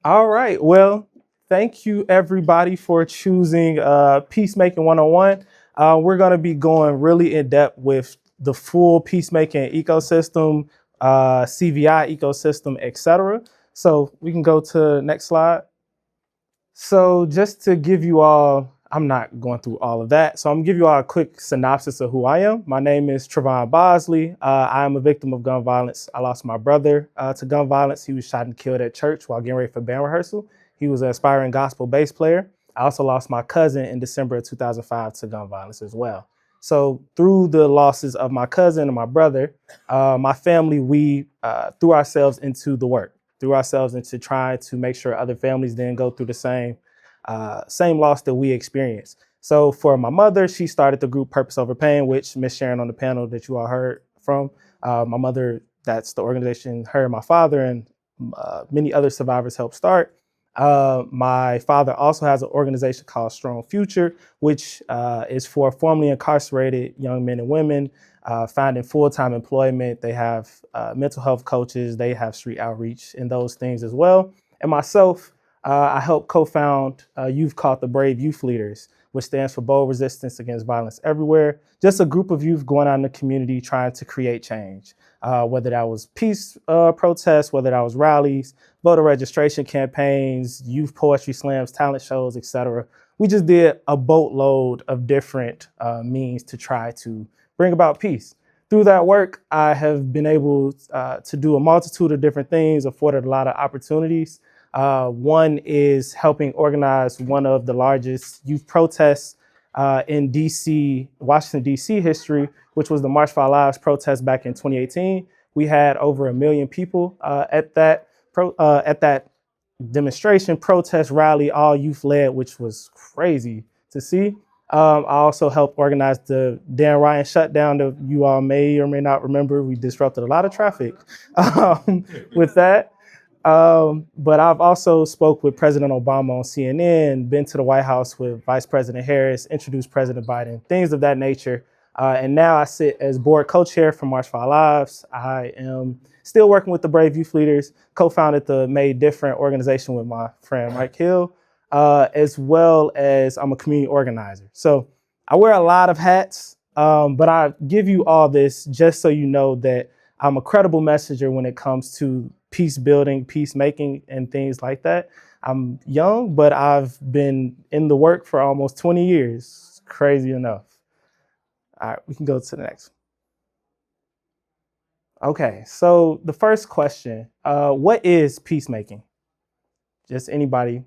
All right. Well, thank you everybody for choosing Peacemaking 101. We're going to be going really in depth with the full peacemaking ecosystem, CVI ecosystem, etc. So we can go to the next slide. So just to give you all, I'm not going through all of that. So I'm gonna give you all a quick synopsis of who I am. My name is Trevon Bosley. I am a victim of gun violence. I lost my brother to gun violence. He was shot and killed at church while getting ready for band rehearsal. He was an aspiring gospel bass player. I also lost my cousin in December of 2005 to gun violence as well. So through the losses of my cousin and my brother, my family, we threw ourselves into the work, threw ourselves into trying to make sure other families didn't go through the same loss that we experienced. So for my mother, she started the group Purpose Over Pain, which Miss Sharon on the panel that you all heard from. My mother, that's the organization her and my father and many other survivors helped start. My father also has an organization called Strong Future, which is for formerly incarcerated young men and women finding full-time employment. They have mental health coaches, they have street outreach and those things as well. And myself, I helped co-found a youth called the Brave Youth Leaders, which stands for Bold Resistance Against Violence Everywhere. Just a group of youth going out in the community trying to create change, whether that was peace protests, whether that was rallies, voter registration campaigns, youth poetry slams, talent shows, etc. We just did a boatload of different means to try to bring about peace. Through that work, I have been able to do a multitude of different things, afforded a lot of opportunities. One is helping organize one of the largest youth protests in DC, Washington, DC history, which was the March for Our Lives protest back in 2018. We had over 1 million people at that demonstration, protest, rally, all youth led, which was crazy to see. I also helped organize the Dan Ryan shutdown that you all may or may not remember. We disrupted a lot of traffic with that. But I've also spoke with President Obama on CNN, been to the White House with Vice President Harris, introduced President Biden, things of that nature. And now I sit as board co-chair for March for Our Lives. I am still working with the Brave Youth Leaders, co-founded the Made Different organization with my friend Mike Hill, as well as I'm a community organizer. So I wear a lot of hats, but I give you all this just so you know that I'm a credible messenger when it comes to peace building, peacemaking, and things like that. I'm young, but I've been in the work for almost 20 years. Crazy enough. All right, we can go to the next one. Okay, so the first question, what is peacemaking? Just anybody,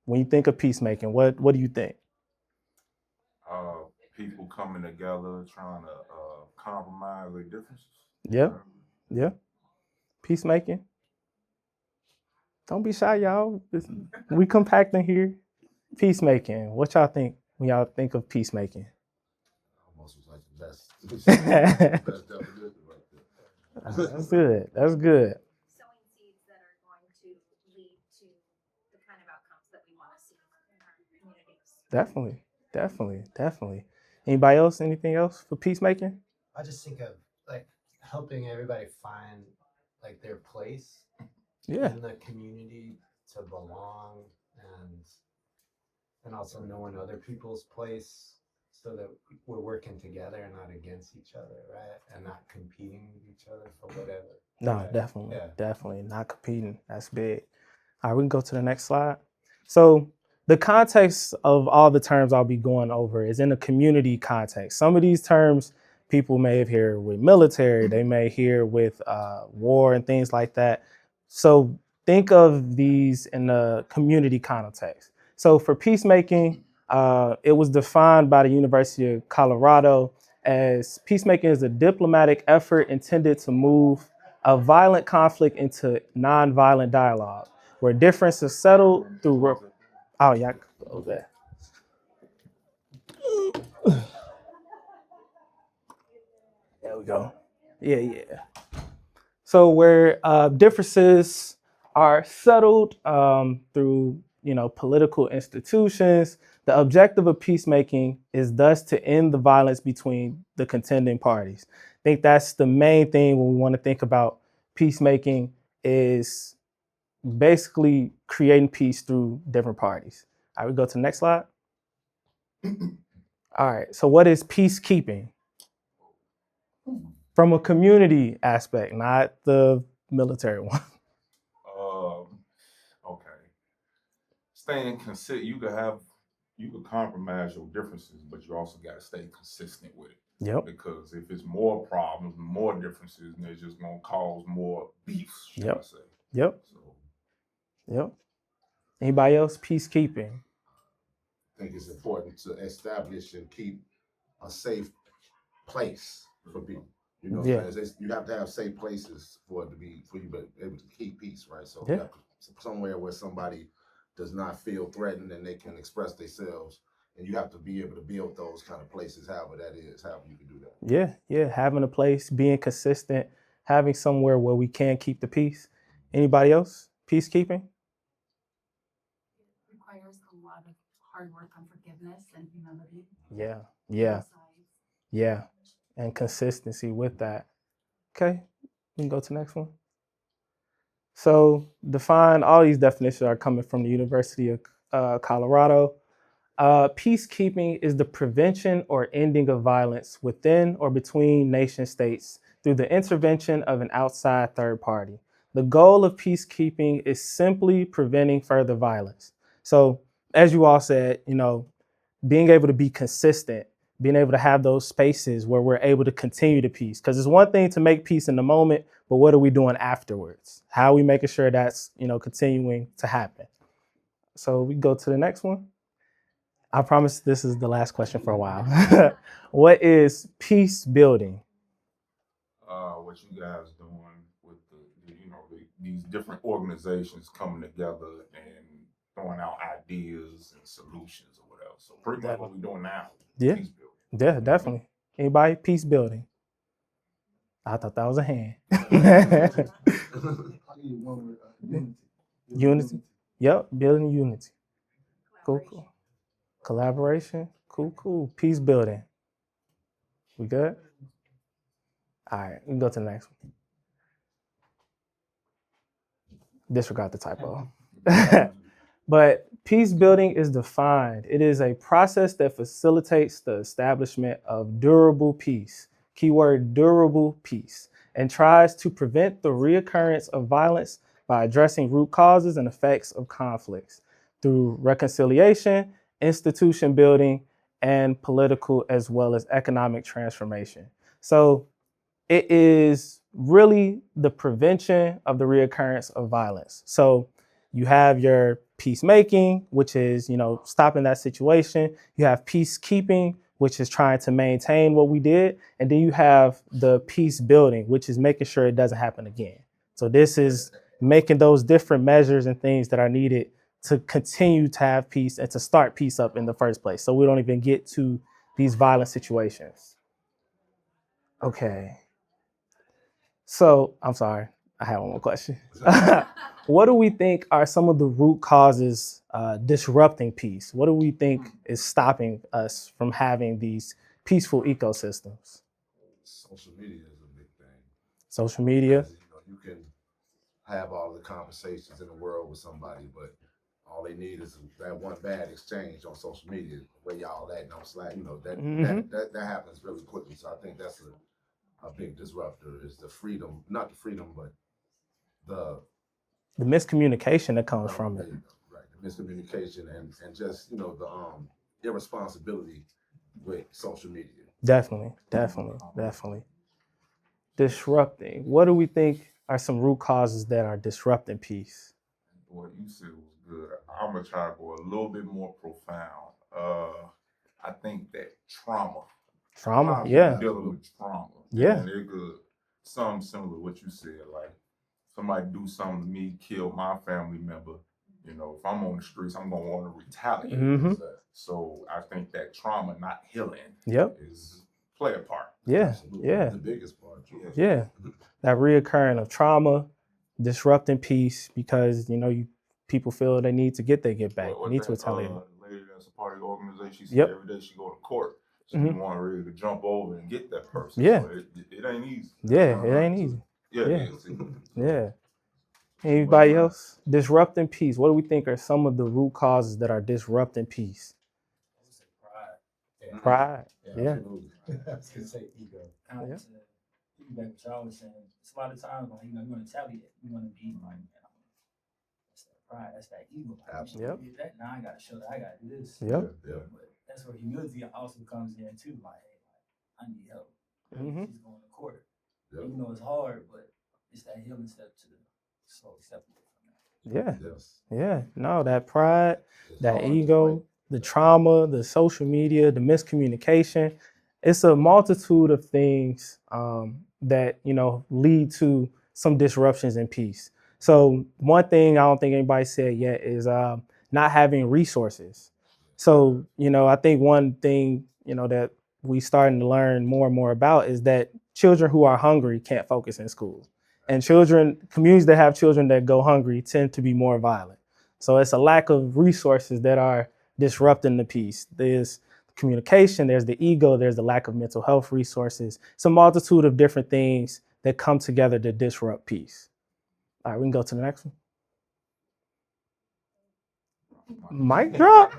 when you think of peacemaking, what do you think? uh, People coming together trying to compromise their differences. Yeah, yeah, peacemaking. Don't be shy, y'all. We compacting here. Peacemaking. What y'all think when y'all think of peacemaking? Almost was like the best, That's best definition right good. That's good. Sowing seeds that are going to lead to the kind of outcomes that we want to see in our communities. Definitely. Definitely. Definitely. Anybody else? Anything else for peacemaking? I just think of like helping everybody find like their place Yeah. in the community to belong and also knowing other people's place so that we're working together and not against each other, right? And not competing with each other for whatever. No, Right. definitely. Yeah. Definitely. Not competing. That's big. All right, we can go to the next slide. So the context of all the terms I'll be going over is in a community context. Some of these terms people may have heard with military, they may hear with war and things like that. So think of these in the community context. So for peacemaking, it was defined by the University of Colorado as peacemaking is a diplomatic effort intended to move a violent conflict into nonviolent dialogue where difference is settled through. Oh, yeah, close that. There we go. Yeah, yeah. So where differences are settled through political institutions, the objective of peacemaking is thus to end the violence between the contending parties. I think that's the main thing when we want to think about peacemaking is basically creating peace through different parties. All right, we go to the next slide. All right, so what is peacekeeping? From a community aspect, not the military one. Okay. Staying consistent. You could compromise your differences, but you also got to stay consistent with it. Yep. Because if it's more problems, more differences, then it's just gonna cause more beef. Should I say? Yep. So Yep. Anybody else? Peacekeeping. I think it's important to establish and keep a safe place for people. You know, Yeah. what I'm saying? You have to have safe places for you to be able to keep peace, right? So Yeah. you have somewhere where somebody does not feel threatened and they can express themselves. And you have to be able to build those kind of places, however that is, however you can do that. Yeah. Having a place, being consistent, having somewhere where we can keep the peace. Anybody else? Peacekeeping? Requires a lot of hard work on forgiveness and humility. Yeah. Both sides. Yeah. And consistency with that. Okay. We can go to the next one. So all these definitions are coming from the University of Colorado. Peacekeeping is the prevention or ending of violence within or between nation states through the intervention of an outside third party. The goal of peacekeeping is simply preventing further violence. So, as you all said, being able to be consistent, being able to have those spaces where we're able to continue the peace. Because it's one thing to make peace in the moment, but what are we doing afterwards? How are we making sure that's, continuing to happen? So we go to the next one. I promise this is the last question for a while. What is peace building? what you guys doing with these different organizations coming together and throwing out ideas and solutions or whatever. So pretty much what we're doing now. Yeah. Peace building. Yeah, definitely. Anybody? Peace building. I thought that was a hand. Unity. Yep, building unity. Cool. Collaboration. Cool. Peace building. We good? All right, we can go to the next one. Disregard the typo. But peace building is defined. It is a process that facilitates the establishment of durable peace. Keyword durable peace. And tries to prevent the reoccurrence of violence by addressing root causes and effects of conflicts through reconciliation, institution building, and political as well as economic transformation. So it is really the prevention of the reoccurrence of violence. So you have your peacemaking, which is, stopping that situation. You have peacekeeping, which is trying to maintain what we did. And then you have the peace building, which is making sure it doesn't happen again. So this is making those different measures and things that are needed to continue to have peace and to start peace up in the first place. So we don't even get to these violent situations. Okay. So I'm sorry, I have one more question. What do we think are some of the root causes disrupting peace? What do we think is stopping us from having these peaceful ecosystems? Social media is a big thing. Social media. Because, you can have all the conversations in the world with somebody, but all they need is that one bad exchange on social media where y'all at on Slack. That happens really quickly. So I think that's a big disruptor is the freedom, not the freedom, but the miscommunication that comes from it. Right, the miscommunication and just the irresponsibility with social media. Definitely. Disrupting. What do we think are some root causes that are disrupting peace? What you said was good. I'm gonna try to go a little bit more profound. I think that trauma, Yeah. dealing with trauma. Yeah. And it could something similar to what you said, like somebody do something to me, kill my family member. If I'm on the streets, I'm gonna want to retaliate. Mm-hmm. So I think that trauma not healing is play a part. Yeah. Absolutely. Yeah. The biggest part. Yeah. That reoccurring of trauma, disrupting peace because, people feel they need to get back, need to retaliate. Lady that's a part of the organization, she Yep. said every day she go to court. So Mhm. you want ready to jump over and get that person. Yeah. So it ain't easy. Yeah, it ain't easy. Yeah. Yeah. It is. Yeah. Anybody else? Disrupting peace. What do we think are some of the root causes that are disrupting peace? Yeah. Pride. Yeah. Absolutely. I was gonna say ego. Kind of to piggyback what y'all was saying. It's a lot of times like, you want to retaliate. You want to be like, that's that pride, that's that ego. Like, Absolutely. Yep. You did that, now I gotta show that I gotta do this. Yep. Yeah. But that's where humility also comes in too. Like, hey, I need help. Mhm. He's going to court. Yeah. Even though it's hard, but it's that healing step to the slow step away from that. Yeah. Yes. Yeah. No, that pride, It's that hard to ego, fight. the trauma, the social media, the miscommunication. It's a multitude of things that lead to some disruptions in peace. So one thing I don't think anybody said yet is not having resources. So I think one thing that we starting to learn more and more about is that children who are hungry can't focus in school, and communities that have children that go hungry tend to be more violent. So it's a lack of resources that are disrupting the peace. There's communication, there's the ego, there's the lack of mental health resources. It's a multitude of different things that come together to disrupt peace. All right, we can go to the next one. Mic drop?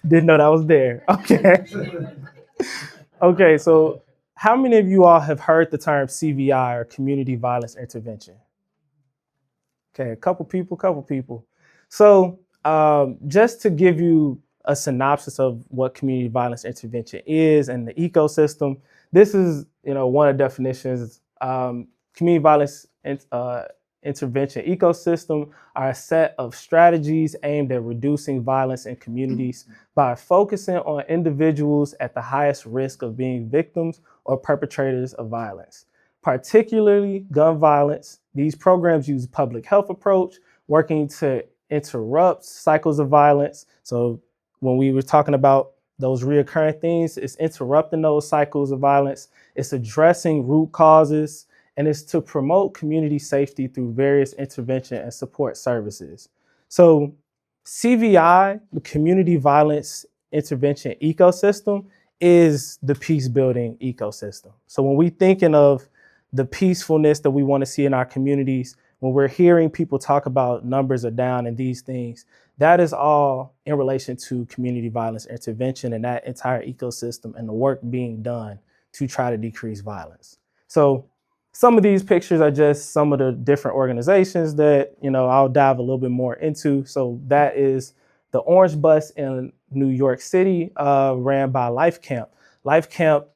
Didn't know that was there. Okay. Okay, so how many of you all have heard the term CVI or community violence intervention? Okay, a couple people. So just to give you a synopsis of what community violence intervention is and the ecosystem, this is one of the definitions. Community violence intervention ecosystem are a set of strategies aimed at reducing violence in communities by focusing on individuals at the highest risk of being victims or perpetrators of violence, particularly gun violence. These programs use public health approach, working to interrupt cycles of violence. So when we were talking about those reoccurring things, it's interrupting those cycles of violence. It's addressing root causes, and it's to promote community safety through various intervention and support services. So CVI, the Community Violence Intervention Ecosystem, is the peace building ecosystem. So when we thinking of the peacefulness that we want to see in our communities, when we're hearing people talk about numbers are down and these things, that is all in relation to community violence intervention and that entire ecosystem and the work being done to try to decrease violence. So some of these pictures are just some of the different organizations that I'll dive a little bit more into. So that is the Orange Bus in New York City, ran by Life Camp. Life Camp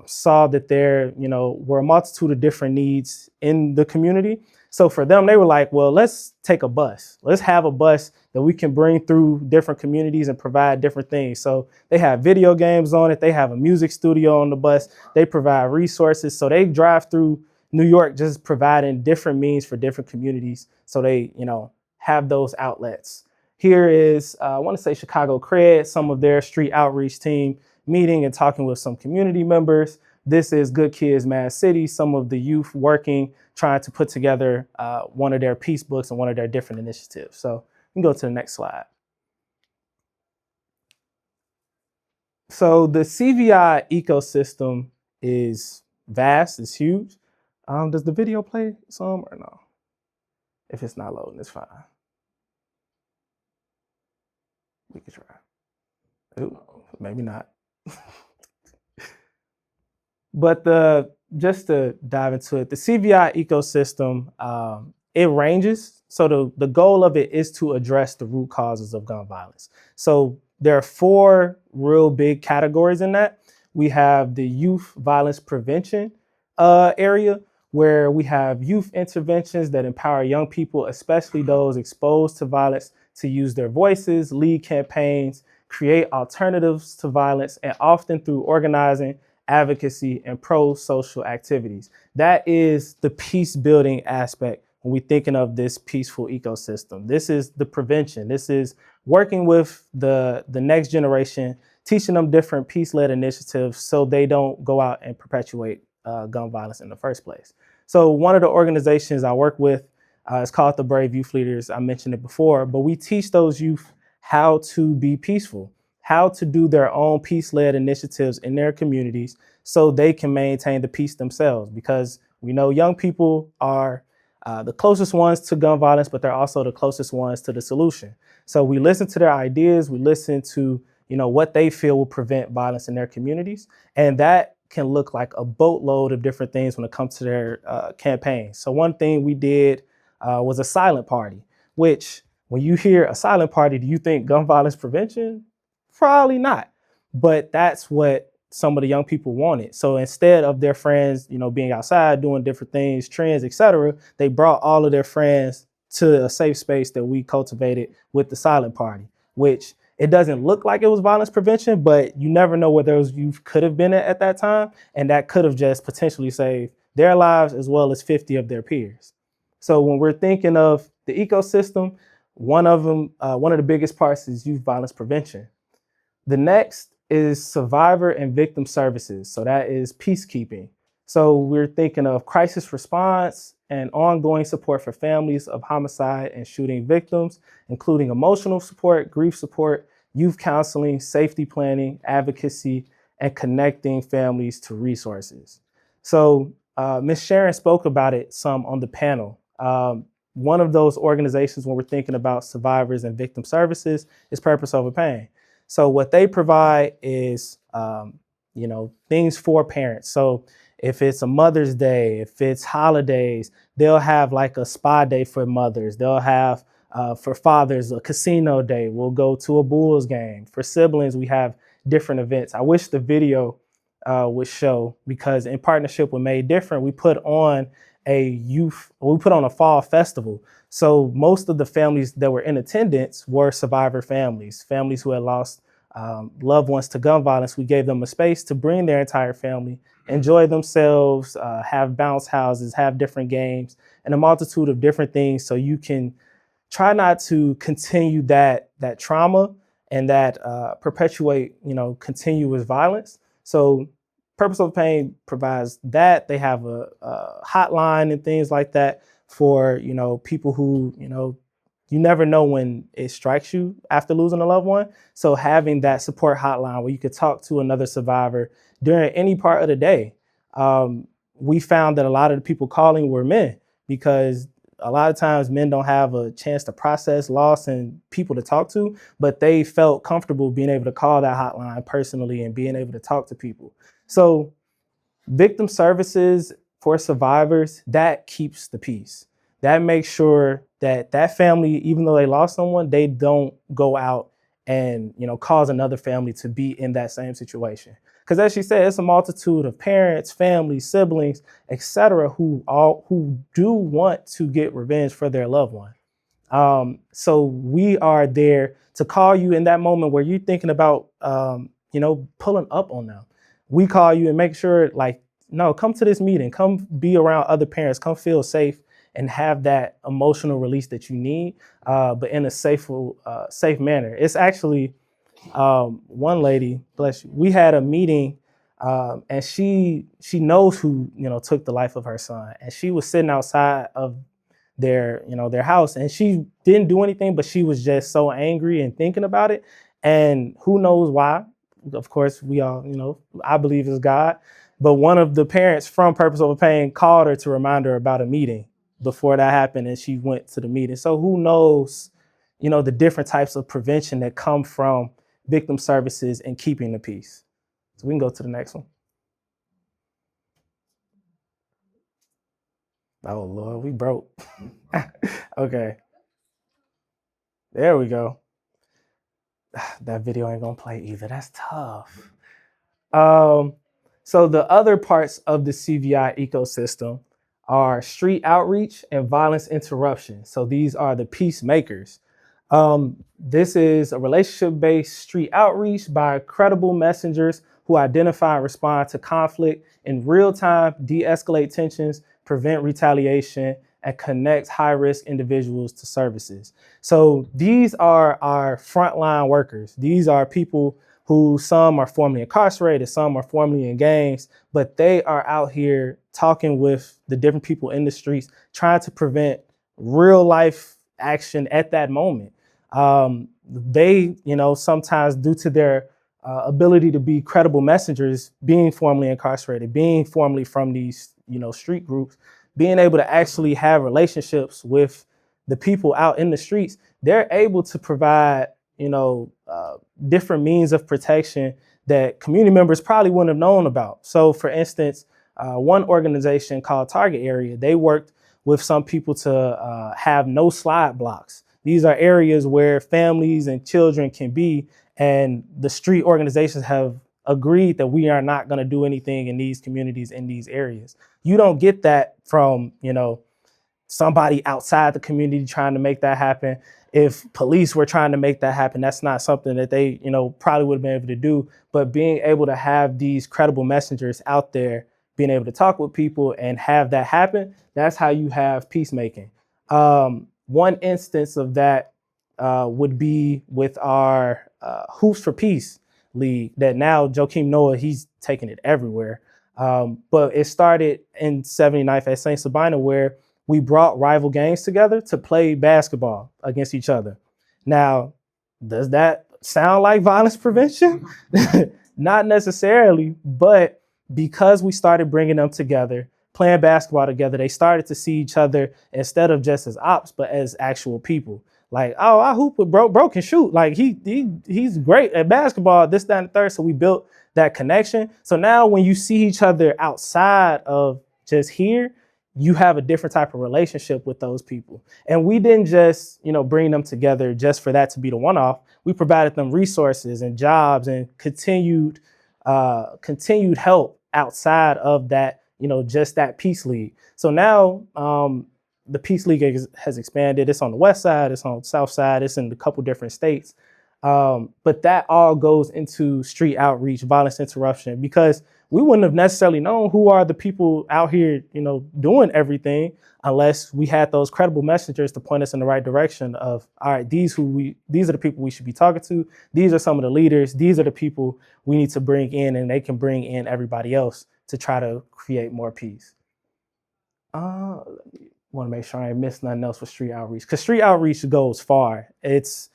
saw that there were a multitude of different needs in the community. So for them, they were like, well, let's take a bus. Let's have a bus that we can bring through different communities and provide different things. So they have video games on it. They have a music studio on the bus. They provide resources. So they drive through New York just providing different means for different communities. So they, have those outlets. Here is, I want to say Chicago Cred, some of their street outreach team meeting and talking with some community members. This is Good Kids, Mad City, some of the youth working, trying to put together one of their peace books and one of their different initiatives. So we can go to the next slide. So the CVI ecosystem is vast, it's huge. Does the video play some or no? If it's not loading, it's fine. We can try. Ooh, maybe not. But just to dive into it, the CVI ecosystem, it ranges. So the goal of it is to address the root causes of gun violence. So there are 4 real big categories in that. We have the youth violence prevention area, where we have youth interventions that empower young people, especially those exposed to violence, to use their voices, lead campaigns, create alternatives to violence, and often through organizing, advocacy, and pro-social activities. That is the peace building aspect when we're thinking of this peaceful ecosystem. This is the prevention. This is working with the next generation, teaching them different peace-led initiatives so they don't go out and perpetuate gun violence in the first place. So one of the organizations I work with is called the Brave Youth Leaders. I mentioned it before, but we teach those youth how to be peaceful, how to do their own peace-led initiatives in their communities so they can maintain the peace themselves. Because we know young people are the closest ones to gun violence, but they're also the closest ones to the solution. So we listen to their ideas, we listen to what they feel will prevent violence in their communities, and that can look like a boatload of different things when it comes to their campaign. So one thing we did was a silent party, which when you hear a silent party, do you think gun violence prevention? Probably not. But that's what some of the young people wanted. So instead of their friends, being outside doing different things, trends, etc., they brought all of their friends to a safe space that we cultivated with the silent party, which it doesn't look like it was violence prevention, but you never know where those youth could have been at that time. And that could have just potentially saved their lives as well as 50 of their peers. So when we're thinking of the ecosystem, one of the biggest parts is youth violence prevention. The next is survivor and victim services. So that is peacekeeping. So we're thinking of crisis response and ongoing support for families of homicide and shooting victims, including emotional support, grief support, youth counseling, safety planning, advocacy, and connecting families to resources. So Ms. Sharon spoke about it some on the panel. One of those organizations when we're thinking about survivors and victim services is Purpose Over Pain. So what they provide is, things for parents. So if it's a Mother's Day, if it's holidays, they'll have like a spa day for mothers. They'll have for fathers a casino day. We'll go to a Bulls game. For siblings, we have different events. I wish the video would show, because in partnership with Made Different, we put on a fall festival. So most of the families that were in attendance were survivor families who had lost loved ones to gun violence. We gave them a space to bring their entire family, enjoy themselves, have bounce houses, have different games, and a multitude of different things. So you can try not to continue that trauma and that perpetuate, continuous violence. So Purpose Over Pain provides that. They have a hotline and things like that for, people who, you never know when it strikes you after losing a loved one. So having that support hotline where you could talk to another survivor during any part of the day. We found that a lot of the people calling were men, because a lot of times men don't have a chance to process loss and people to talk to, but they felt comfortable being able to call that hotline personally and being able to talk to people. So victim services for survivors, that keeps the peace. That makes sure that family, even though they lost someone, they don't go out and, cause another family to be in that same situation. Because as she said, it's a multitude of parents, families, siblings, etc., who do want to get revenge for their loved one. So we are there to call you in that moment where you're thinking about, pulling up on them. We call you and make sure, no, come to this meeting, come be around other parents, come feel safe and have that emotional release that you need, but in a safe manner. It's actually one lady, bless you, we had a meeting and she knows who, took the life of her son. And she was sitting outside of their house, and she didn't do anything, but she was just so angry and thinking about it. And who knows why? Of course, we all, I believe is God. But one of the parents from Purpose Over Pain called her to remind her about a meeting before that happened, and she went to the meeting. So who knows, the different types of prevention that come from victim services and keeping the peace. So we can go to the next one. Oh, Lord, we broke. Okay. There we go. That video ain't gonna play either. That's tough. So the other parts of the CVI ecosystem are street outreach and violence interruption. So these are the peacemakers. This is a relationship-based street outreach by credible messengers who identify and respond to conflict in real time, de-escalate tensions, prevent retaliation, and connect high-risk individuals to services. So these are our frontline workers. These are people who, some are formerly incarcerated, some are formerly in gangs, but they are out here talking with the different people in the streets, trying to prevent real life action at that moment. They, sometimes due to their ability to be credible messengers, being formerly incarcerated, being formerly from these, street groups, being able to actually have relationships with the people out in the streets, they're able to provide, different means of protection that community members probably wouldn't have known about. So for instance, one organization called Target Area, they worked with some people to have no slide blocks. These are areas where families and children can be, and the street organizations have agreed that we are not going to do anything in these communities, in these areas. You don't get that from, somebody outside the community trying to make that happen. If police were trying to make that happen, that's not something that they, probably would have been able to do. But being able to have these credible messengers out there, being able to talk with people and have that happen, that's how you have peacemaking. One instance of that would be with our Hoops for Peace League that now Joakim Noah, he's taking it everywhere. But it started in 79th at St. Sabina, where we brought rival gangs together to play basketball against each other. Now, does that sound like violence prevention? Not necessarily, but because we started bringing them together, playing basketball together, they started to see each other instead of just as ops, but as actual people. Like, oh, I hoop with bro can shoot. Like he's great at basketball, this, that, and the third. So we built that connection. So now when you see each other outside of just here, you have a different type of relationship with those people. And we didn't just, bring them together just for that to be the one-off. We provided them resources and jobs and continued help outside of that, just that Peace League. So now the Peace League has expanded. It's on the west side, it's on the south side, it's in a couple different states. But that all goes into street outreach, violence interruption, because we wouldn't have necessarily known who are the people out here, doing everything unless we had those credible messengers to point us in the right direction of, all right, these are the people we should be talking to. These are some of the leaders. These are the people we need to bring in, and they can bring in everybody else to try to create more peace. Want to make sure I ain't missed nothing else with street outreach, because street outreach goes far. It's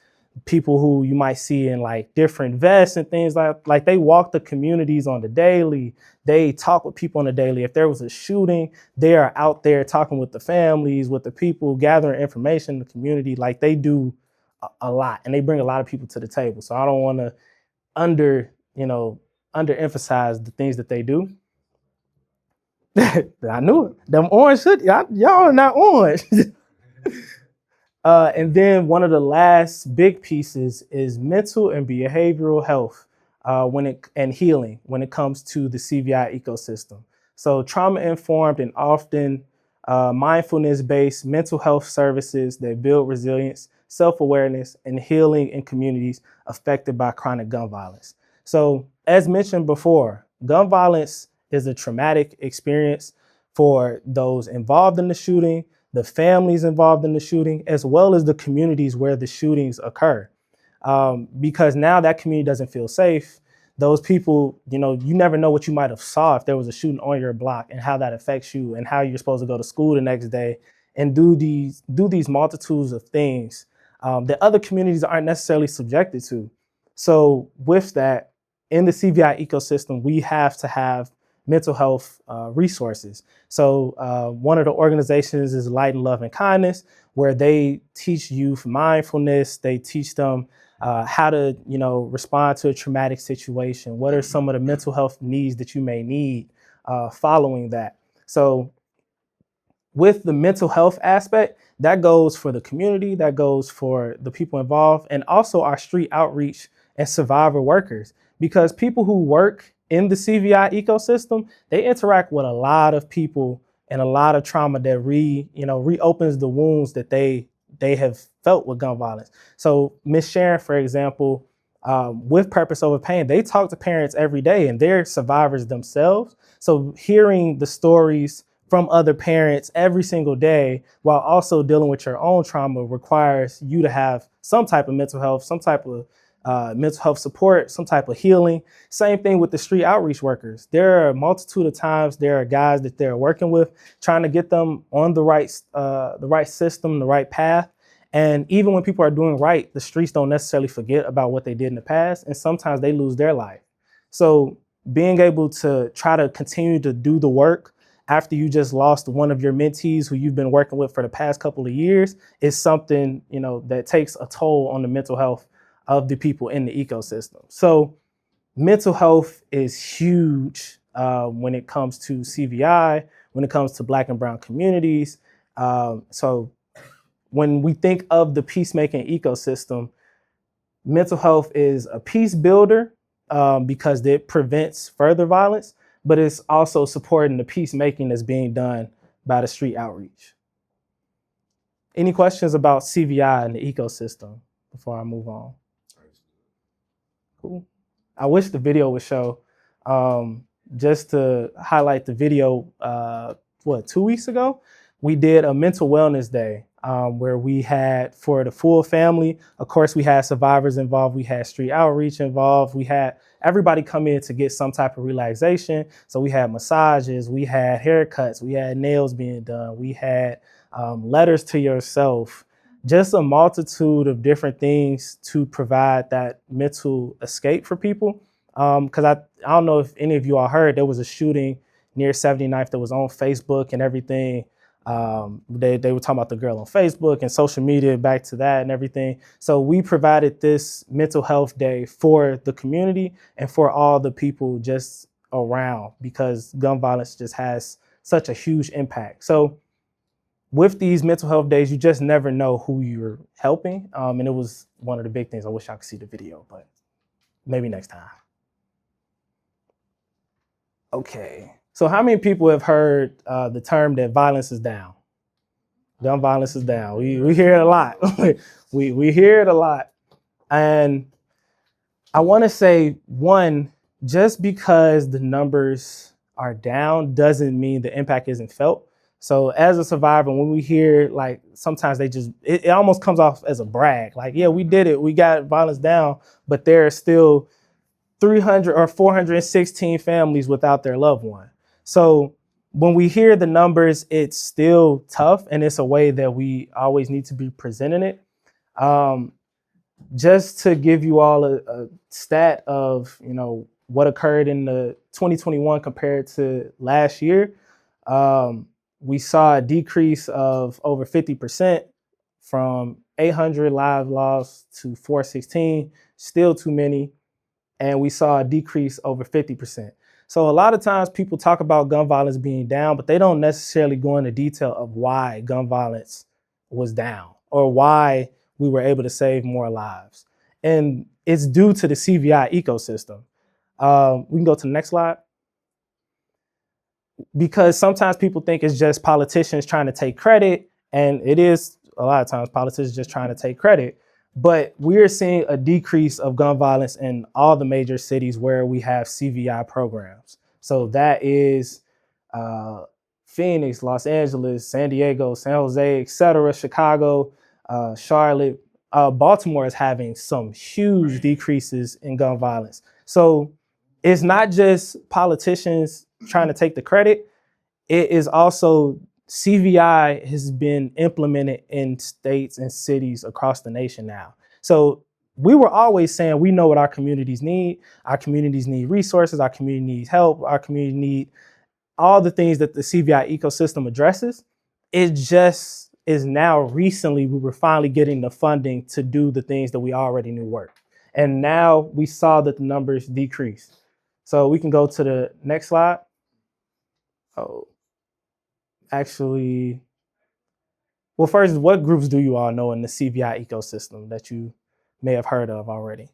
people who you might see in like different vests and things like they walk the communities on the daily. They talk with people on the daily. If there was a shooting, they are out there talking with the families, with the people, gathering information in the community. Like they do a lot, and they bring a lot of people to the table. So I don't want to underemphasize the things that they do. I knew it. Them orange hood, y'all are not orange. And then one of the last big pieces is mental and behavioral health and healing when it comes to the CVI ecosystem. So trauma-informed and often mindfulness-based mental health services that build resilience, self-awareness, and healing in communities affected by chronic gun violence. So as mentioned before, gun violence is a traumatic experience for those involved in the shooting, the families involved in the shooting, as well as the communities where the shootings occur. Because now that community doesn't feel safe. Those people, you never know what you might have saw if there was a shooting on your block and how that affects you and how you're supposed to go to school the next day and do these multitudes of things that other communities aren't necessarily subjected to. So with that, in the CVI ecosystem, we have to have mental health resources. So one of the organizations is Light and Love and Kindness, where they teach youth mindfulness. They teach them how to, respond to a traumatic situation. What are some of the mental health needs that you may need following that? So with the mental health aspect, that goes for the community, that goes for the people involved, and also our street outreach and survivor workers. Because people who work in the CVI ecosystem, they interact with a lot of people and a lot of trauma that reopens the wounds that they have felt with gun violence. So Miss Sharon, for example, with Purpose Over Pain, they talk to parents every day and they're survivors themselves. So hearing the stories from other parents every single day while also dealing with your own trauma requires you to have some type of mental health, some type of mental health support, some type of healing. Same thing with the street outreach workers. There are a multitude of times there are guys that they're working with, trying to get them on the right system, the right path. And even when people are doing right, the streets don't necessarily forget about what they did in the past, and sometimes they lose their life. So being able to try to continue to do the work after you just lost one of your mentees who you've been working with for the past couple of years is something, that takes a toll on the mental health of the people in the ecosystem. So mental health is huge when it comes to CVI, when it comes to Black and Brown communities. So when we think of the peacemaking ecosystem, mental health is a peace builder because it prevents further violence, but it's also supporting the peacemaking that's being done by the street outreach. Any questions about CVI and the ecosystem before I move on? Cool. I wish the video would show. Just to highlight the video, 2 weeks ago, we did a mental wellness day where we had, for the full family, of course, we had survivors involved, we had street outreach involved, we had everybody come in to get some type of relaxation. So we had massages, we had haircuts, we had nails being done, we had letters to yourself, just a multitude of different things to provide that mental escape for people. Because I don't know if any of you all heard, there was a shooting near 79th that was on Facebook and everything. They were talking about the girl on Facebook and social media, back to that and everything. So we provided this mental health day for the community and for all the people just around, because gun violence just has such a huge impact. So with these mental health days, you just never know who you're helping. And it was one of the big things. I wish I could see the video, but maybe next time. Okay, so how many people have heard the term that violence is down? Gun violence is down. We hear it a lot. we hear it a lot. And I want to say, one, just because the numbers are down doesn't mean the impact isn't felt. So as a survivor, when we hear, like, sometimes it almost comes off as a brag. Like, yeah, we did it. We got violence down, but there are still 300 or 416 families without their loved one. So when we hear the numbers, it's still tough, and it's a way that we always need to be presenting it. Just to give you all a stat of, what occurred in the 2021 compared to last year, we saw a decrease of over 50% from 800 lives lost to 416, still too many. And we saw a decrease over 50%. So a lot of times people talk about gun violence being down, but they don't necessarily go into detail of why gun violence was down or why we were able to save more lives. And it's due to the CVI ecosystem. We can go to the next slide. Because sometimes people think it's just politicians trying to take credit, and it is a lot of times politicians just trying to take credit. But we're seeing a decrease of gun violence in all the major cities where we have CVI programs. So that is Phoenix, Los Angeles, San Diego, San Jose, etc., Chicago, Charlotte. Baltimore is having some huge decreases in gun violence. So it's not just politicians trying to take the credit. It is also CVI has been implemented in states and cities across the nation now. So we were always saying we know what our communities need. Our communities need resources. Our community needs help. Our community need all the things that the CVI ecosystem addresses. It just is now recently we were finally getting the funding to do the things that we already knew work. And now we saw that the numbers decrease. So we can go to the next slide. Oh, actually, well, first, what groups do you all know in the CVI ecosystem that you may have heard of already?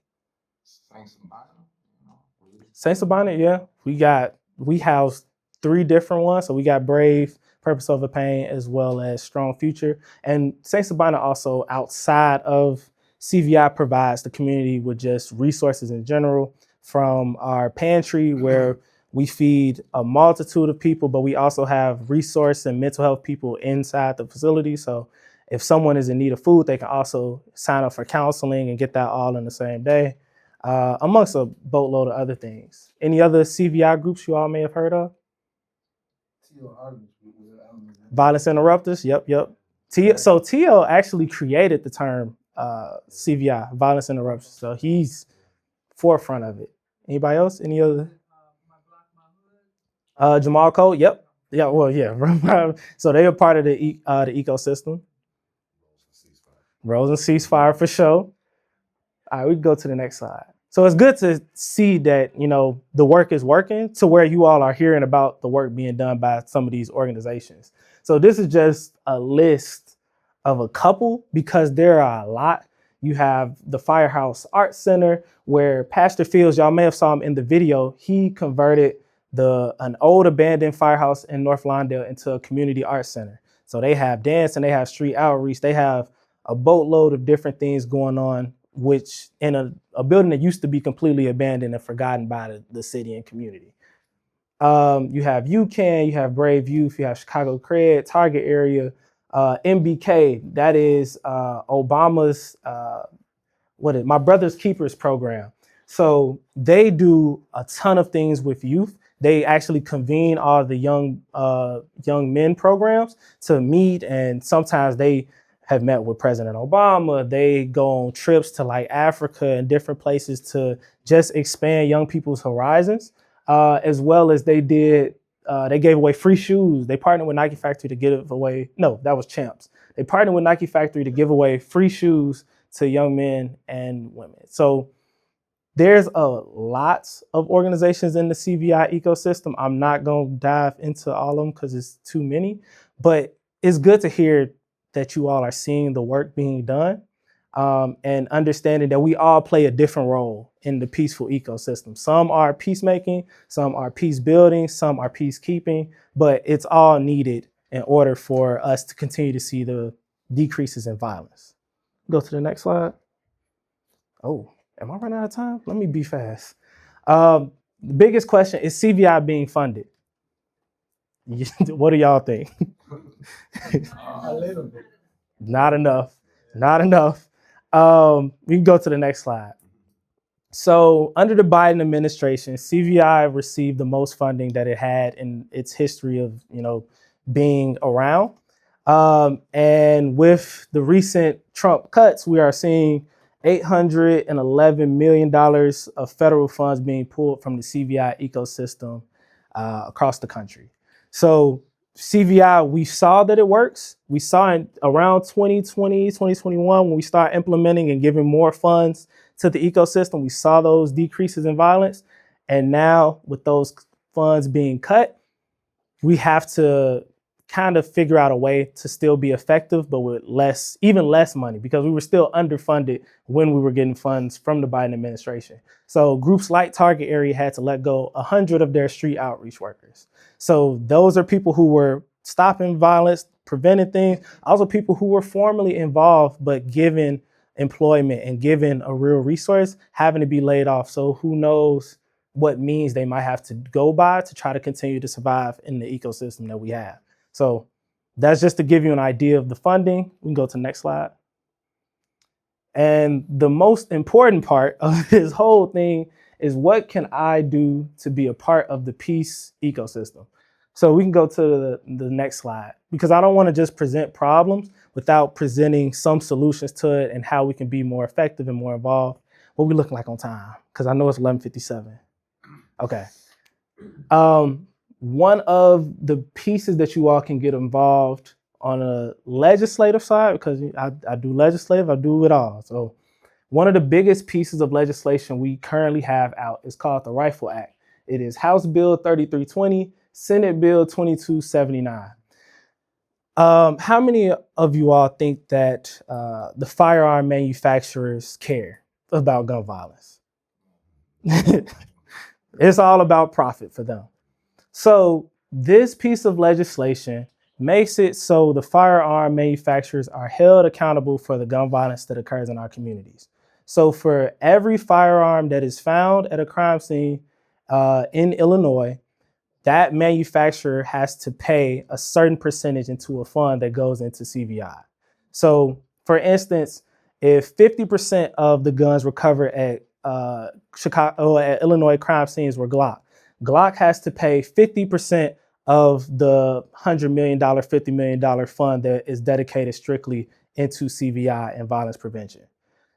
Saints of Bonnet, yeah. We house 3 different ones. So we got Brave, Purpose Over Pain, as well as Strong Future. And Saints of Bonnet also, outside of CVI, provides the community with just resources in general, from our pantry where we feed a multitude of people, but we also have resource and mental health people inside the facility. So if someone is in need of food, they can also sign up for counseling and get that all in the same day, amongst a boatload of other things. Any other CVI groups you all may have heard of? Violence Interrupters, yep. So Tio actually created the term CVI, Violence Interrupters. So he's forefront of it. Anybody else? Any other? Jamal Cole, yep. Yeah, well, yeah. So they are part of the ecosystem. Rose and ceasefire for sure. All right, we can go to the next slide. So it's good to see that, the work is working to where you all are hearing about the work being done by some of these organizations. So this is just a list of a couple because there are a lot. You have the Firehouse Art Center where Pastor Fields, y'all may have saw him in the video, he converted an old abandoned firehouse in North Lawndale into a community art center. So they have dance and they have street outreach. They have a boatload of different things going on, which in a building that used to be completely abandoned and forgotten by the city and community. You have UCAN, you have Brave Youth, you have Chicago Cred, Target Area, MBK, that is Obama's, My Brother's Keepers program. So they do a ton of things with youth. They actually convene all the young men programs to meet, and sometimes they have met with President Obama. They go on trips to like Africa and different places to just expand young people's horizons, as well as they gave away free shoes. They partnered with Nike Factory to give away, no, that was Champs. They partnered with Nike Factory to give away free shoes to young men and women. So there's a lot of organizations in the CVI ecosystem. I'm not going to dive into all of them because it's too many, but it's good to hear that you all are seeing the work being done, and understanding that we all play a different role in the peaceful ecosystem. Some are peacemaking, some are peace building, some are peacekeeping, but it's all needed in order for us to continue to see the decreases in violence. Go to the next slide. Oh, am I running out of time? Let me be fast. The biggest question is CVI being funded. What do y'all think? A little bit. Not enough. Not enough. We can go to the next slide. So under the Biden administration, CVI received the most funding that it had in its history of, being around. And with the recent Trump cuts, we are seeing $811 million of federal funds being pulled from the CVI ecosystem across the country. So CVI, we saw that it works. We saw it around 2020, 2021, when we start implementing and giving more funds to the ecosystem, we saw those decreases in violence. And now with those funds being cut, we have to kind of figure out a way to still be effective, but with even less money, because we were still underfunded when we were getting funds from the Biden administration. So groups like Target Area had to let go 100 of their street outreach workers. So those are people who were stopping violence, preventing things. Also people who were formerly involved, but given employment and given a real resource, having to be laid off. So who knows what means they might have to go by to try to continue to survive in the ecosystem that we have. So that's just to give you an idea of the funding. We can go to the next slide. And the most important part of this whole thing is, what can I do to be a part of the peace ecosystem? So we can go to the next slide, because I don't want to just present problems without presenting some solutions to it and how we can be more effective and more involved. What we looking like on time? Because I know it's 11:57. Okay. One of the pieces that you all can get involved on a legislative side, because I do legislative, I do it all. So one of the biggest pieces of legislation we currently have out is called the Rifle Act. It is House Bill 3320, Senate Bill 2279. How many of you all think that the firearm manufacturers care about gun violence? It's all about profit for them. So this piece of legislation makes it so the firearm manufacturers are held accountable for the gun violence that occurs in our communities. So for every firearm that is found at a crime scene in Illinois, that manufacturer has to pay a certain percentage into a fund that goes into CVI. So for instance, if 50% of the guns recovered at at Illinois crime scenes were Glock has to pay 50% of the $100 million, $50 million fund that is dedicated strictly into CVI and violence prevention.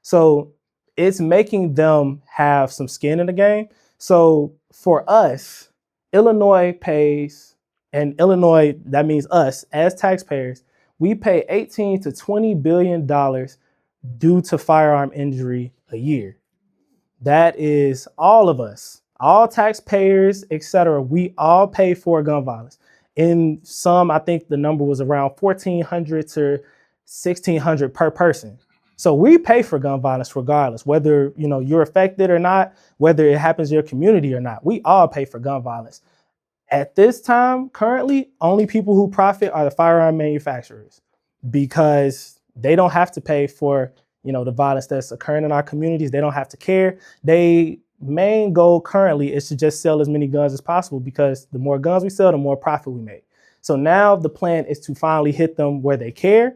So it's making them have some skin in the game. So for us, Illinois pays in Illinois, that means us as taxpayers, we pay 18 to 20 billion dollars due to firearm injury a year. That is all of us, all taxpayers, etc. We all pay for gun violence. In some, I think the number was around 1,400 to 1,600 per person. So we pay for gun violence regardless, whether you're affected or not, whether it happens in your community or not. We all pay for gun violence. At this time, currently, only people who profit are the firearm manufacturers because they don't have to pay for the violence that's occurring in our communities. They don't have to care. They main goal currently is to just sell as many guns as possible because the more guns we sell, the more profit we make. So now the plan is to finally hit them where they care,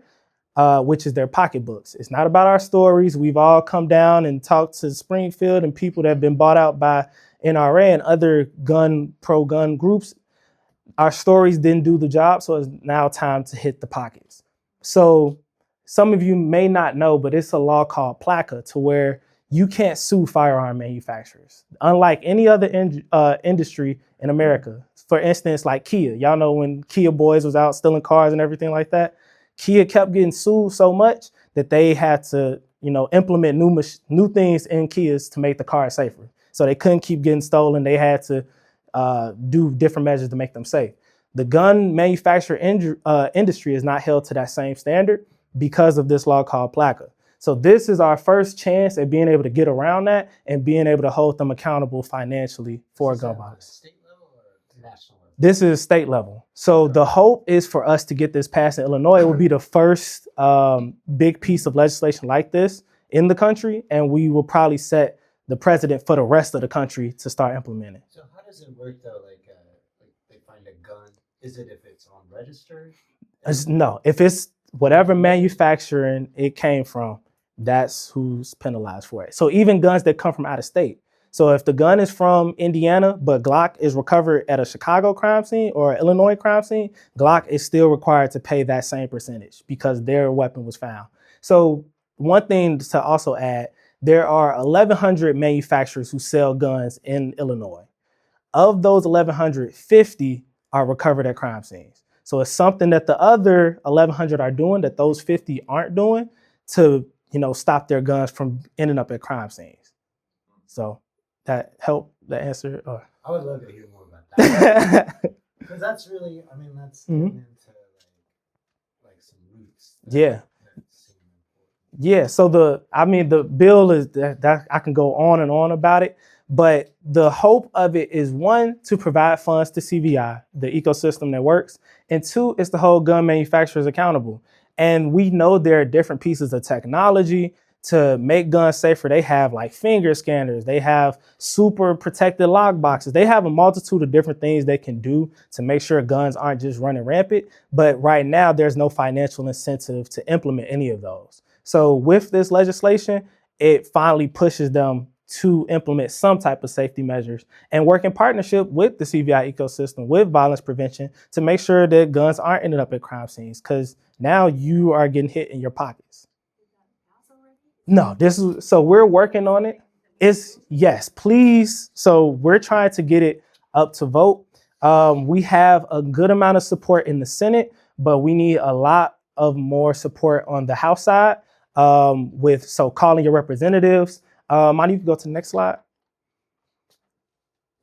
which is their pocketbooks. It's not about our stories. We've all come down and talked to Springfield and people that have been bought out by NRA and other pro-gun groups. Our stories didn't do the job, so it's now time to hit the pockets. So some of you may not know, but it's a law called PLACA to where you can't sue firearm manufacturers. Unlike any other industry in America. For instance, like Kia. Y'all know when Kia boys was out stealing cars and everything like that? Kia kept getting sued so much that they had to, implement new things in Kias to make the car safer. So they couldn't keep getting stolen. They had to do different measures to make them safe. The gun manufacturer industry is not held to that same standard because of this law called PLACA. So this is our first chance at being able to get around that and being able to hold them accountable financially for gun violence. State level or national level? This is state level. So the hope is for us to get this passed in Illinois. It will be the first big piece of legislation like this in the country, and we will probably set the precedent for the rest of the country to start implementing. So how does it work though? Like they find a gun. Is it if it's unregistered? No, if it's whatever manufacturing it came from, that's who's penalized for it. So even guns that come from out of state. So if the gun is from Indiana, but Glock is recovered at a Chicago crime scene or Illinois crime scene, Glock is still required to pay that same percentage because their weapon was found. So one thing to also add, there are 1,100 manufacturers who sell guns in Illinois. Of those 1,100, 50 are recovered at crime scenes. So it's something that the other 1,100 are doing that those 50 aren't doing to, stop their guns from ending up at crime scenes. So that helped the answer. I would love to hear more about that. Because that's really, that's getting into like some roots. Yeah. Yeah. So the bill is that I can go on and on about it, but the hope of it is one, to provide funds to CVI, the ecosystem that works, and two, is to hold gun manufacturers accountable. And we know there are different pieces of technology to make guns safer. They have like finger scanners. They have super protected lock boxes. They have a multitude of different things they can do to make sure guns aren't just running rampant. But right now, there's no financial incentive to implement any of those. So with this legislation, it finally pushes them to implement some type of safety measures and work in partnership with the CVI ecosystem, with violence prevention, to make sure that guns aren't ending up at crime scenes, because now you are getting hit in your pockets. No, so we're working on it. Yes, please. So we're trying to get it up to vote. We have a good amount of support in the Senate, but we need a lot of more support on the House side so calling your representatives. I need to go to the next slide.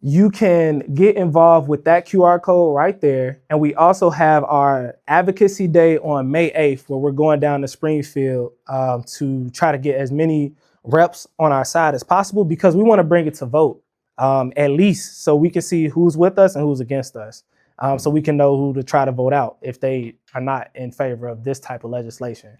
You can get involved with that QR code right there. And we also have our advocacy day on May 8th, where we're going down to Springfield to try to get as many reps on our side as possible, because we want to bring it to vote, at least so we can see who's with us and who's against us, so we can know who to try to vote out if they are not in favor of this type of legislation.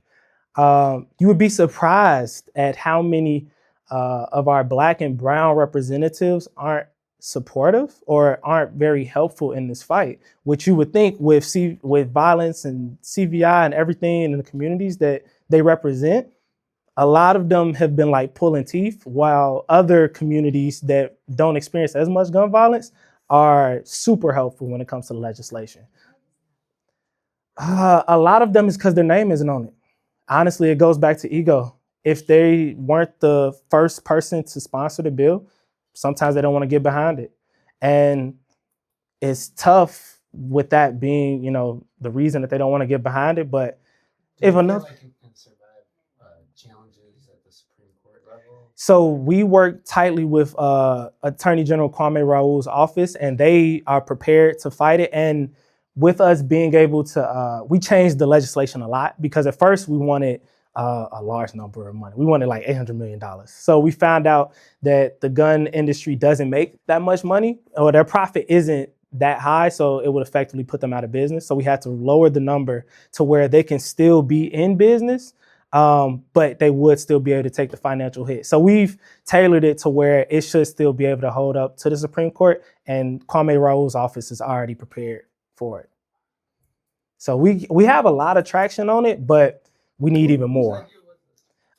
You would be surprised at how many of our Black and brown representatives aren't supportive or aren't very helpful in this fight, which you would think with violence and CVI and everything in the communities that they represent, a lot of them have been like pulling teeth, while other communities that don't experience as much gun violence are super helpful when it comes to the legislation. A lot of them is because their name isn't on it. Honestly, it goes back to ego. If they weren't the first person to sponsor the bill, sometimes they don't want to get behind it. And it's tough with that being, the reason that they don't want to get behind it. But Do if you feel enough, like it can survive challenges at the Supreme Court level? so we work tightly with Attorney General Kwame Raoul's office, and they are prepared to fight it. And with us being able to, we changed the legislation a lot, because at first we wanted a large number of money. We wanted like $800 million. So we found out that the gun industry doesn't make that much money, or their profit isn't that high, so it would effectively put them out of business. So we had to lower the number to where they can still be in business, but they would still be able to take the financial hit. So we've tailored it to where it should still be able to hold up to the Supreme Court, and Kwame Raoul's office is already prepared for it. So we have a lot of traction on it, but we need even more.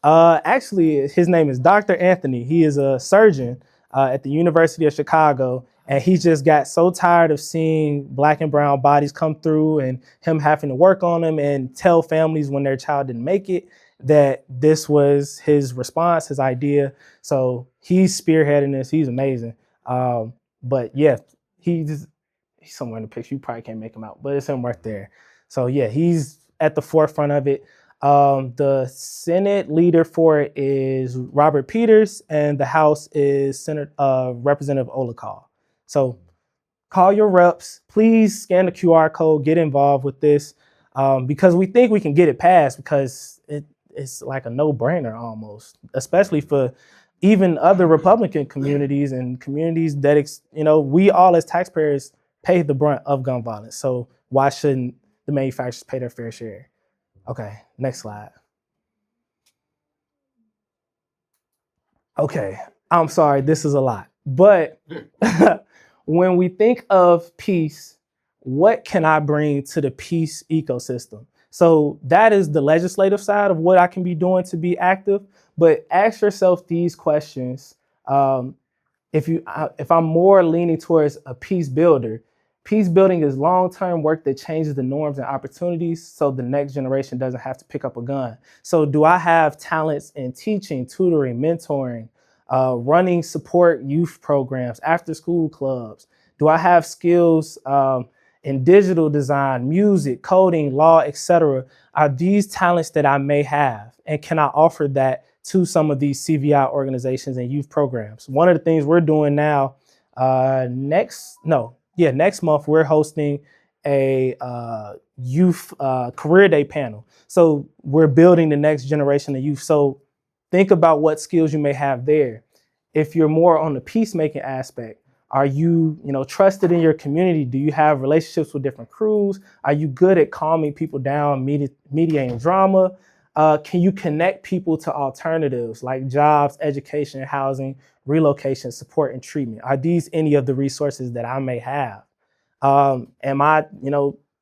Actually, his name is Dr. Anthony. He is a surgeon at the University of Chicago, and he just got so tired of seeing Black and brown bodies come through and him having to work on them and tell families when their child didn't make it, that this was his response, his idea. So he's spearheading this. He's amazing. But yeah, he's somewhere in the picture. You probably can't make him out, but it's him right there. So yeah, he's at the forefront of it. The Senate leader for it is Robert Peters, and the House is Representative Olakal. So call your reps. Please scan the QR code, get involved with this, because we think we can get it passed, because it's like a no-brainer almost, especially for even other Republican communities and communities that, we all as taxpayers pay the brunt of gun violence. So why shouldn't the manufacturers pay their fair share? Okay, next slide. Okay, I'm sorry, this is a lot. But when we think of peace, what can I bring to the peace ecosystem? So that is the legislative side of what I can be doing to be active. But ask yourself these questions. If I'm more leaning towards a peace builder, peace building is long-term work that changes the norms and opportunities so the next generation doesn't have to pick up a gun. So do I have talents in teaching, tutoring, mentoring, running support youth programs, after-school clubs? Do I have skills in digital design, music, coding, law, etc.? Are these talents that I may have? And can I offer that to some of these CVI organizations and youth programs? One of the things we're doing now, next month, we're hosting a youth career day panel. So we're building the next generation of youth. So think about what skills you may have there. If you're more on the peacemaking aspect, are you, trusted in your community? Do you have relationships with different crews? Are you good at calming people down, mediating drama? Can you connect people to alternatives like jobs, education, housing, relocation, support, and treatment? Are these any of the resources that I may have? Am I,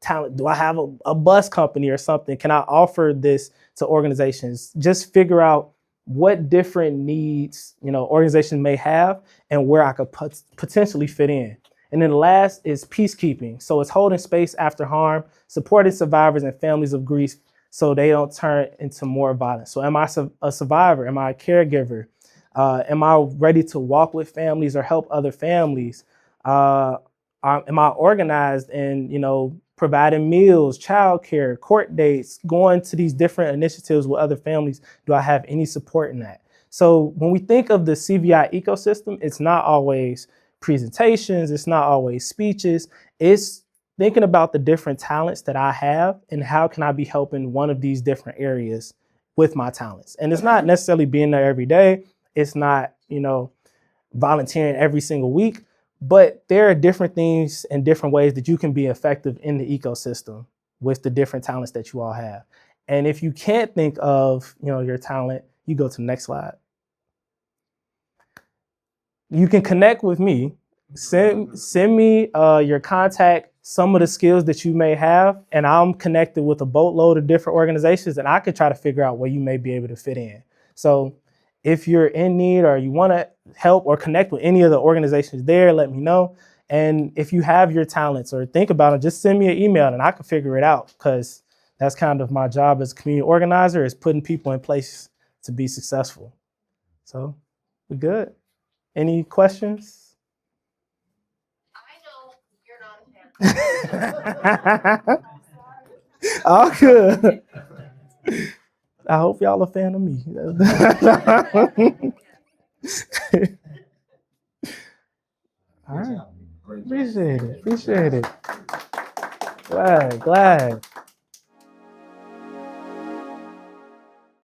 talent? Do I have a bus company or something? Can I offer this to organizations? Just figure out what different needs, organizations may have and where I could potentially fit in. And then the last is peacekeeping. So it's holding space after harm, supporting survivors and families of grief so they don't turn into more violence. So am I a survivor? Am I a caregiver? Am I ready to walk with families or help other families? Am I organized in, providing meals, childcare, court dates, going to these different initiatives with other families? Do I have any support in that? So when we think of the CVI ecosystem, it's not always presentations, it's not always speeches, it's thinking about the different talents that I have and how can I be helping one of these different areas with my talents. And it's not necessarily being there every day. It's not, volunteering every single week, but there are different things and different ways that you can be effective in the ecosystem with the different talents that you all have. And if you can't think of, your talent, you go to the next slide. You can connect with me. Send me your contact, some of the skills that you may have, and I'm connected with a boatload of different organizations, and I could try to figure out where you may be able to fit in. So if you're in need or you want to help or connect with any of the organizations there, let me know. And if you have your talents or think about it, just send me an email and I can figure it out, because that's kind of my job as a community organizer, is putting people in place to be successful. So we're good. Any questions? I know you're not a fan All good. I hope y'all a fan of me. All right. Great job. Appreciate it. Glad.